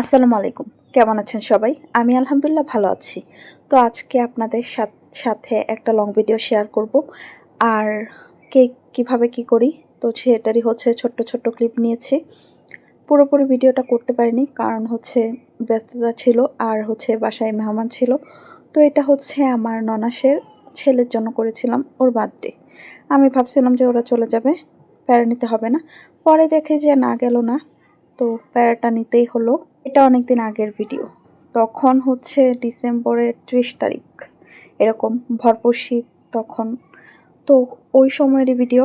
আসসালামু আলাইকুম। কেমন আছেন সবাই? আমি আলহামদুলিল্লাহ ভালো আছি। তো আজকে আপনাদের সাথে একটা লং ভিডিও শেয়ার করব। আর কেক কিভাবে কি করি, তো সেটারই হচ্ছে ছোট্ট ছোট্ট ক্লিপ নিয়েছি। পুরোপুরি ভিডিওটা করতে পারিনি, কারণ হচ্ছে ব্যস্ততা ছিল আর হচ্ছে বাসায় মেহমান ছিল। তো এটা হচ্ছে আমার ননাসের ছেলের জন্য করেছিলাম, ওর বার্থডে। আমি ভাবছিলাম যে ওরা চলে যাবে, প্যারা নিতে হবে না। পরে দেখে যে না, গেল না, তো প্যারাটা নিতেই হলো। এটা অনেক দিন আগের ভিডিও। তখন হচ্ছে ডিসেম্বরের 30 তারিখ, এরকম ভরপুর শীত তখন। তো ওই সময়েরই ভিডিও।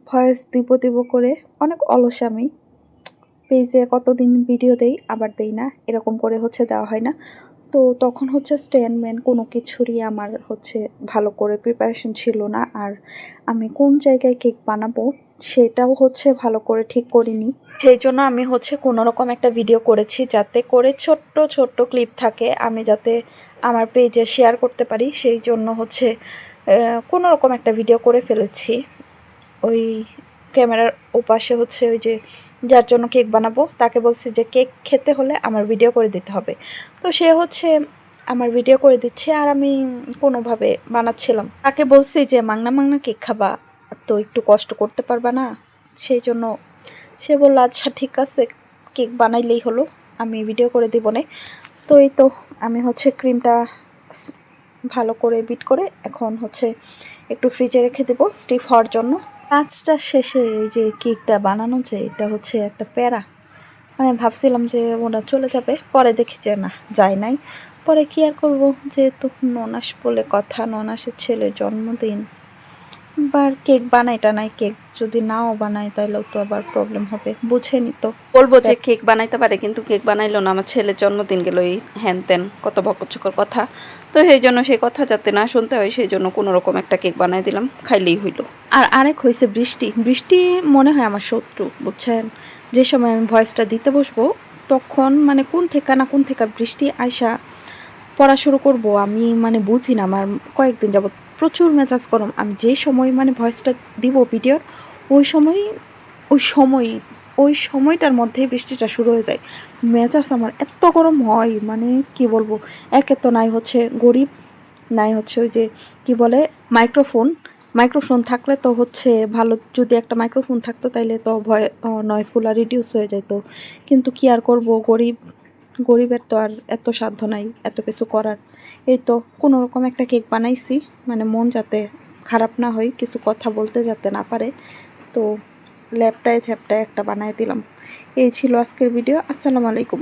ভয়েস দিব করে অনেক অলস আমি। পেজে কতদিন ভিডিও দেই আবার দেই না, এরকম করে হচ্ছে দেওয়া হয় না। তো তখন হচ্ছে স্ট্যান্ডম্যান কোনো কিছুরই আমার হচ্ছে ভালো করে প্রিপারেশন ছিল না। আর আমি কোন জায়গায় কেক বানাবো সেটাও হচ্ছে ভালো করে ঠিক করিনি। সেই জন্য আমি হচ্ছে কোনো রকম একটা ভিডিও করেছি, যাতে করে ছোট্ট ছোট্ট ক্লিপ থাকে, আমি যাতে আমার পেজে শেয়ার করতে পারি। সেই জন্য হচ্ছে কোনো রকম একটা ভিডিও করে ফেলেছি। ওই ক্যামেরার ওপাশে হচ্ছে ওই যে যার জন্য কেক বানাবো তাকে বলছি যে কেক খেতে হলে আমার ভিডিও করে দিতে হবে। তো সে হচ্ছে আমার ভিডিও করে দিচ্ছে আর আমি কোনোভাবে বানাচ্ছিলাম। তাকে বলছি যে মাংনা মাংনা কেক খাবা, তো একটু কষ্ট করতে পারবা না? সেই জন্য সে বললো আচ্ছা ঠিক আছে, কেক বানাইলেই হলো, আমি ভিডিও করে দিব না। তো এই তো আমি হচ্ছে ক্রিমটা ভালো করে বিট করে এখন হচ্ছে একটু ফ্রিজে রেখে দেবো স্টিফ হওয়ার জন্য। কাজটা শেষে এই যে কেকটা বানানো, যে এটা হচ্ছে একটা প্যারা। মানে ভাবছিলাম যে ওরা চলে যাবে, পরে দেখি যে না, যায় নাই। পরে কি আর করবো, যেহেতু ননাস বলে কথা, ননাসের ছেলের জন্মদিন। এবার কেক বানাইটা নাই, কেক যদি নাও বানাই তাইলেও তো আবার প্রবলেম হবে, বুঝেনি তো। বলবো যে কেক বানাইতে পারে, কিন্তু কেক বানাইলো না। আমার ছেলের জন্মদিন গেল, এই হ্যান ত্যান কত বকচকর কথা। তো সেই জন্য সেই কথা যাতে না শুনতে হয়, সেই জন্য কোনো রকম একটা কেক বানাই দিলাম, খাইলেই হইলো। আর আরেক হয়েছে বৃষ্টি। বৃষ্টি মনে হয় আমার শত্রু, বুঝছেন। যে সময় আমি ভয়েসটা দিতে বসবো তখন মানে কোন থেকে বৃষ্টি আইসা পড়া শুরু করব, আমি মানে বুঝি না। আমার কয়েকদিন যাবত প্রচুর মেজাজ গরম। আমি যে সময় মানে ভয়েসটা দিব ভিডিওর, ওই সময় ওই সময় ওই সময়টার মধ্যেই বৃষ্টিটা শুরু হয়ে যায়। মেজাজ আমার এত গরম হয়, মানে কি বলবো। একে তো নাই হচ্ছে গরিব, নাই হচ্ছে ওই যে কি বলে মাইক্রোফোন। মাইক্রোফোন থাকলে তো হচ্ছে ভালো, যদি একটা মাইক্রোফোন থাকতো তাইলে তো নয়েজগুলো রিডিউস হয়ে যেত। কিন্তু কি আর করব, গরিবের তো আর এত সাধ্য নাই এত কিছু করার। এই তো কোনো রকম একটা কেক বানাইছি, মানে মন যাতে খারাপ না হয়, কিছু কথা বলতে যাতে না পারে। তো ল্যাপটায় ঝ্যাপটায় একটা বানাই দিলাম। এই ছিল আজকের ভিডিও। আসসালামু আলাইকুম।